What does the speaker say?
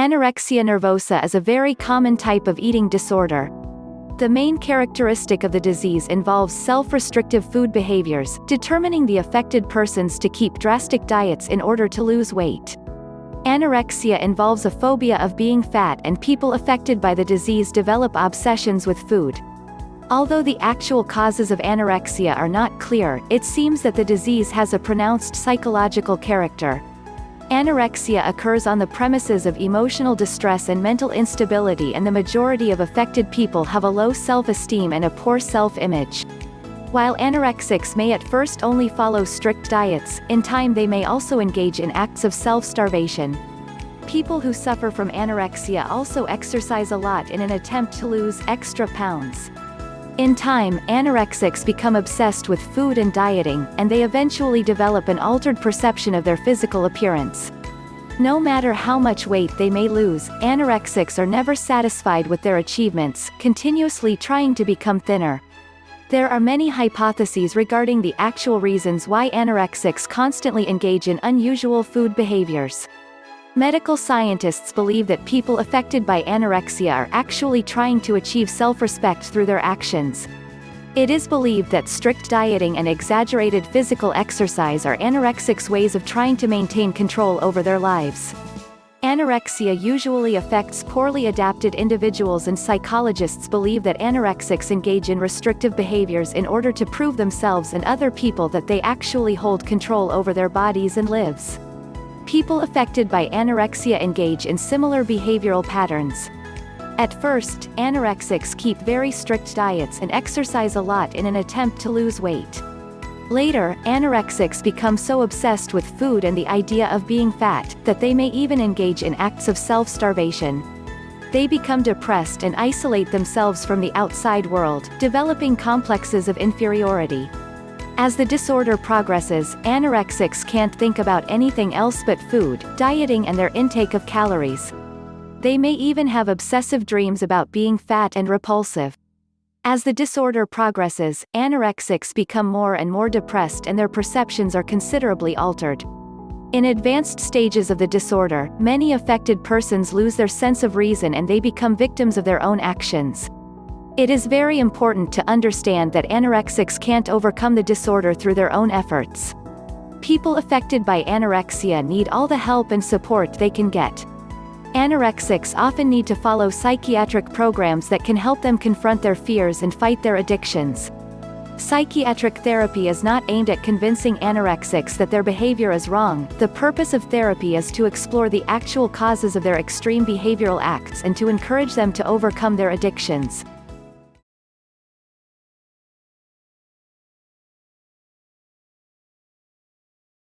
Anorexia nervosa is a very common type of eating disorder. The main characteristic of the disease involves self-restrictive food behaviors, determining the affected persons to keep drastic diets in order to lose weight. Anorexia involves a phobia of being fat, and people affected by the disease develop obsessions with food. Although the actual causes of anorexia are not clear, it seems that the disease has a pronounced psychological character. Anorexia occurs on the premises of emotional distress and mental instability, and the majority of affected people have a low self-esteem and a poor self-image. While anorexics may at first only follow strict diets, in time they may also engage in acts of self-starvation. People who suffer from anorexia also exercise a lot in an attempt to lose extra pounds. In time, anorexics become obsessed with food and dieting, and they eventually develop an altered perception of their physical appearance. No matter how much weight they may lose, anorexics are never satisfied with their achievements, continuously trying to become thinner. There are many hypotheses regarding the actual reasons why anorexics constantly engage in unusual food behaviors. Medical scientists believe that people affected by anorexia are actually trying to achieve self-respect through their actions. It is believed that strict dieting and exaggerated physical exercise are anorexics' ways of trying to maintain control over their lives. Anorexia usually affects poorly adapted individuals, and psychologists believe that anorexics engage in restrictive behaviors in order to prove themselves and other people that they actually hold control over their bodies and lives. People affected by anorexia engage in similar behavioral patterns. At first, anorexics keep very strict diets and exercise a lot in an attempt to lose weight. Later, anorexics become so obsessed with food and the idea of being fat, that they may even engage in acts of self-starvation. They become depressed and isolate themselves from the outside world, developing complexes of inferiority. As the disorder progresses, anorexics can't think about anything else but food, dieting, and their intake of calories. They may even have obsessive dreams about being fat and repulsive. As the disorder progresses, anorexics become more and more depressed, and their perceptions are considerably altered. In advanced stages of the disorder, many affected persons lose their sense of reason and they become victims of their own actions. It is very important to understand that anorexics can't overcome the disorder through their own efforts. People affected by anorexia need all the help and support they can get. Anorexics often need to follow psychiatric programs that can help them confront their fears and fight their addictions. Psychiatric therapy is not aimed at convincing anorexics that their behavior is wrong. The purpose of therapy is to explore the actual causes of their extreme behavioral acts and to encourage them to overcome their addictions.